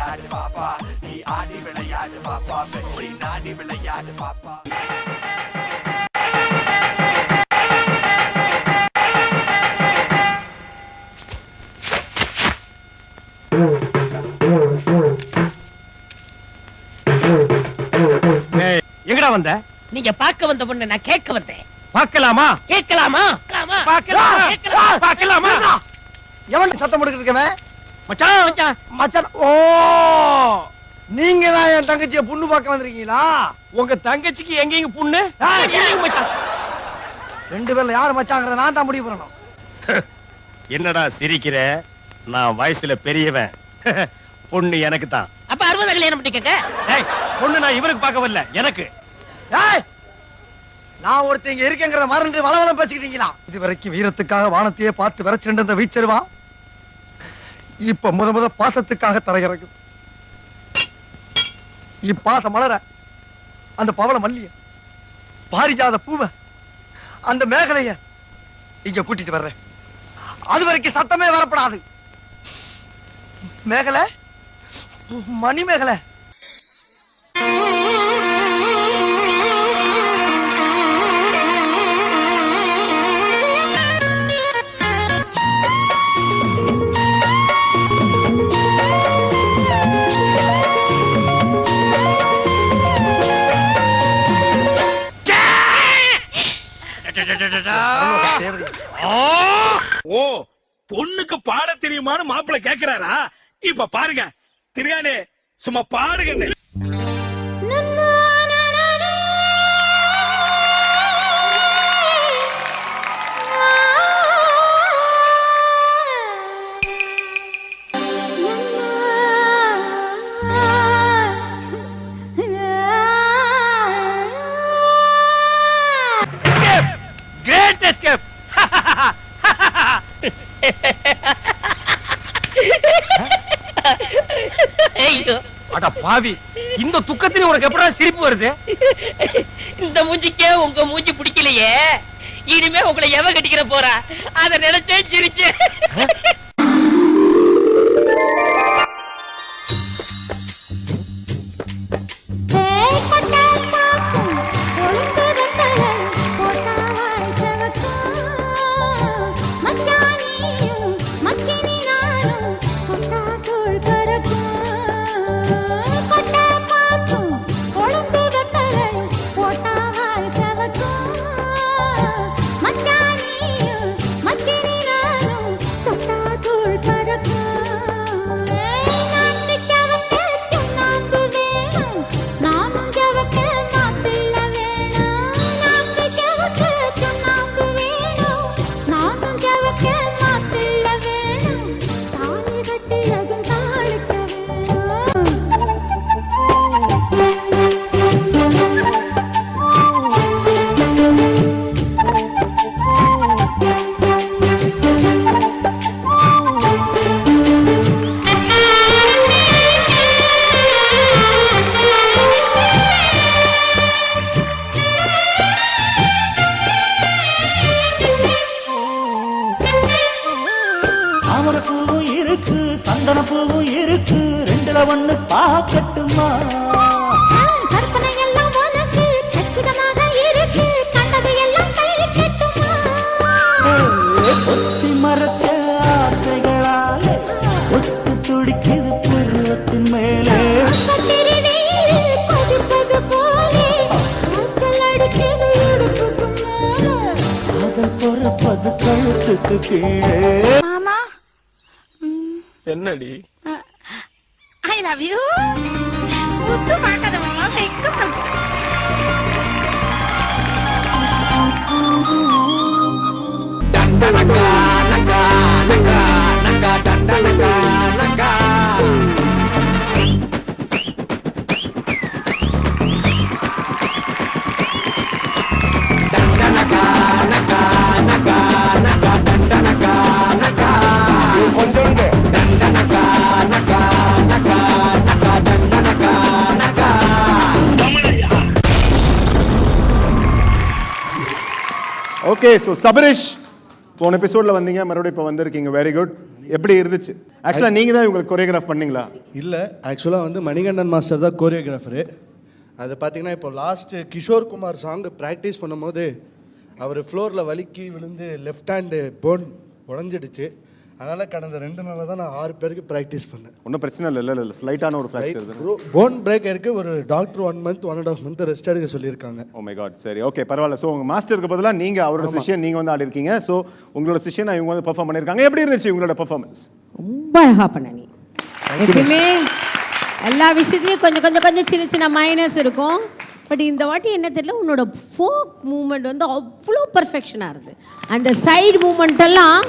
விளையாடு பாப்பா, நீ ஆடி விளையாடு பாப்பா, வெற்றி நாடி விளையாடு பாப்பா. எங்கடா வந்த? நீங்க பார்க்க வந்த பொண்ணு நான் கேட்க வந்தேன். பார்க்கலாமா? கேட்கலாமா? பார்க்கலாமா? எவன் சத்தம் போட்டுக்கிட்டு இருக்கவன்? மச்சான் மச்சான் மச்சான். ஓ, நீங்க தான் என் தங்கச்சியை பொண்ணு பார்க்க வந்திருக்கீங்களா? உங்க தங்கச்சிக்கு எங்கேயும் புண்ணு? மச்சான், ரெண்டு பேர்ல யாரு மச்சாங்கிறத நான் தான் முடிவு பண்ணணும். என்னடா சிரிக்கிற? நான் வயசுல பெரியவன். பொண்ணு எனக்கு தான். அப்ப 60 கல்யாணம் பண்ணி கேட்க. பொண்ணு நான் இவருக்கு பார்க்க வரல, எனக்கு. நான் ஒருத்தங்க இருக்கேங்கிறத மறந்து வளவளம் பேசிக்கிட்டீங்களா? இது வரைக்கும் வீரத்துக்காக வானத்தையே பார்த்து விரைச்சிட்டு இருந்த வீச்சருவா இப்ப முத பாசத்துக்காக தரையிறங்குது. இப்பாசம் மலர அந்த பவள மல்லிய, பாரிஜாத பூவ, அந்த மேகலைய இங்க கூட்டிட்டு வர்றேன். அது வரைக்கும் சத்தமே வரப்படாது. மேகலை, மணி மேகலை. ஓ, பொண்ணுக்கு பாட தெரியுமான்னு மாப்பிள்ள கேக்குறாரா? இப்ப பாருங்க திரியானே, சும்மா பாருங்க. Great escape. அட பாவி, இந்த துக்கத்திலே உனக்கு எப்படா சிரிப்பு வருது? இந்த மூஞ்சிக்கே உங்க மூஞ்சி பிடிக்கலையே, இனிமே உங்களை எவ கட்டிக்கிற போறா அத நினைச்சே சிரிச்சு. சந்தன பூவும் இருக்கு, ரெண்டுல ஒண்ணு பாக்கட்டுமா? கற்பனை எல்லாம் உனக்கு சச்சிதமாக இருக்கு, கண்டது எல்லாம் கையிட்டுமா? ஒத்தி மறைச்ச ஆசைகளாலே ஒட்டு துடிக்குது புருவத்தின் மேலே. கொதிப்பது போலே காய்ச்சல் அடிக்குது இடுப்புக்கு மேலே. காதல் பொறுப்பது கழுத்துக்கு கீழே. என்னடி? I love you. முத்து பார்க்காத மாமா வெக்கப்படுது. டண்டனகா நகா நகா நகா டண்டனகா நகா. டண்டனகா நகா நகா நகா டண்டனகா நகா. கொஞ்சம் டண்டனகா நகா நகா நகா டண்டனகா நகா. Okay, so Sabarish, போன எபிசோட்ல வந்தீங்க, மறுபடியும் இப்போ வந்திருக்கீங்க. Very good. எப்படி இருந்துச்சு? ஆக்சுவலாக நீங்கள் தான் இவங்களுக்கு கொரியோகிராஃப் பண்ணீங்களா? இல்லை, ஆக்சுவலாக வந்து மணிகண்டன் மாஸ்டர் தான் கோரியோகிராஃபரு. அது பார்த்தீங்கன்னா இப்போ last Kishore Kumar song practice பண்ணும்போது அவர் ஃப்ளோரில் வலிக்கி விழுந்து லெஃப்ட் ஹேண்டு போன் உடஞ்சிடுச்சு. அதனால் கடந்த 2 நாளாக தான் நான் 6 பேருக்கு ப்ராக்டிஸ் பண்ணேன். ஒன்றும் பிரச்சனை இல்லை, ஸ்லைட்டான ஒரு ஃப்ராக்சர் தான். போன் பிரேக் இருக்கு. ஒரு டாக்டர் 1 month 1.5 month ரெஸ்ட் எடுக்க சொல்லியிருக்காங்க. Oh my god. சரி, ஓகே, பரவாயில்ல. ஸோ உங்கள் மாஸ்டருக்கு பதிலாக நீங்கள் அவரோட சிஷியன், நீங்கள் வந்து ஆடி இருக்கீங்க. ஸோ உங்களோட சிஷியன் இவங்க வந்து பெர்ஃபார்ம் பண்ணியிருக்காங்க. எப்படி இருந்துச்சு உங்களோட பெர்ஃபார்மன்ஸ்? ரொம்ப அழகா பண்ண. நீ எப்பயுமே எல்லா விஷயத்துலையும் கொஞ்சம் சின்ன மைனஸ் இருக்கும். பட் இந்த வாட்டி என்ன தெரியல, உன்னோட ஃபோக் மூமெண்ட் வந்து அவ்வளோ பர்ஃபெக்ஷனாக இருக்குது. அந்த சைடு மூமெண்ட் எல்லாம்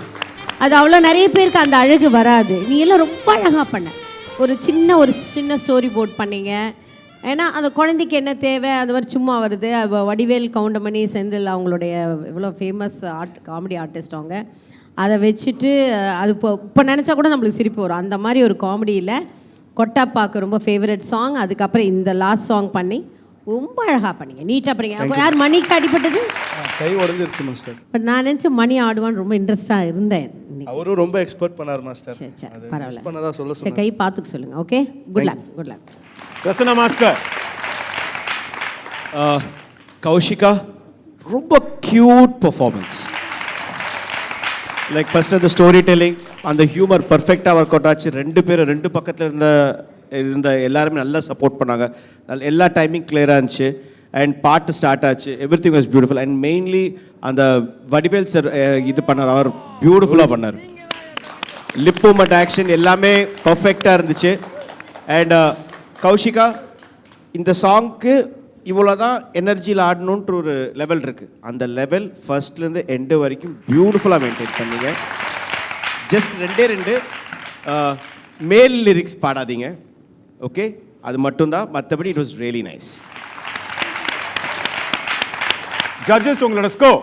அது அவ்வளோ நிறைய பேருக்கு அந்த அழகு வராது. நீ எல்லாம் ரொம்ப அழகாக பண்ண. ஒரு சின்ன ஸ்டோரி போர்ட் பண்ணீங்க. ஏன்னா அந்த குழந்தைக்கு என்ன தேவை அந்த மாதிரி சும்மா வருது. வடிவேல், கவுண்டமணி, செந்தில் அவங்களுடைய எவ்வளோ ஃபேமஸ் காமெடி ஆர்டிஸ்ட் அவங்க. அதை வச்சுட்டு அது இப்போ நினச்சா கூட நம்மளுக்கு சிரிப்பு வரும். அந்த மாதிரி ஒரு காமெடியில் கொட்டாப்பாக்கு ரொம்ப ஃபேவரட் சாங். அதுக்கப்புறம் இந்த லாஸ்ட் சாங் பண்ணி ரொம்ப அழகாக பண்ணீங்க, நீட்டாக பண்ணீங்க. யார் மணிக்கு அடிபட்டது? கை உடஞ்சிருச்சு மாஸ்டர். பட் நான் நினச்சி மணி ஆடுவான்னு ரொம்ப இன்ட்ரெஸ்டாக இருந்தேன். அவரும் ரொம்ப எக்ஸ்பெக்ட் பண்ணார் மாஸ்டர். சரி, பரவாயில்ல. பண்ணதா சொல்ல சரி, கை பார்த்துக்க சொல்லுங்க. Okay, good luck. Prasanna master. Kaushika, ரொம்ப க்யூட் பர்ஃபார்மன்ஸ். லைக் ஃபர்ஸ்ட் அந்த ஸ்டோரி டெல்லிங், அந்த ஹியூமர் பர்ஃபெக்டாக ஒர்க் அவுட் ஆச்சு. 2 பேர் 2 பக்கத்தில் இருந்த எல்லாருமே நல்லா சப்போர்ட் பண்ணாங்க. எல்லா டைமிங் கிளியராக இருந்துச்சு. அண்ட் பாட்டு ஸ்டார்ட் ஆச்சு. Every thing was beautiful. And mainly அந்த வடிவேல் சார் இது பண்ணார், அவர் பியூட்டிஃபுல்லாக பண்ணார். லிப் மூமெண்ட், ஆக்ஷன் எல்லாமே பர்ஃபெக்டாக இருந்துச்சு. அண்ட் கௌஷிகா, இந்த சாங்க்கு இவ்வளோ தான் எனர்ஜியில் ஆடணுன்ற ஒரு லெவல் இருக்குது. அந்த லெவல் ஃபர்ஸ்ட்லேருந்து எண்டு வரைக்கும் பியூட்டிஃபுல்லாக மெயின்டைன் பண்ணீங்க. ஜஸ்ட் 2 மேல் லிரிக்ஸ் பாடாதீங்க, ஓகே? அது மட்டும்தான். மற்றபடி it was really nice. Judges, உங்களோட ஸ்கோர்?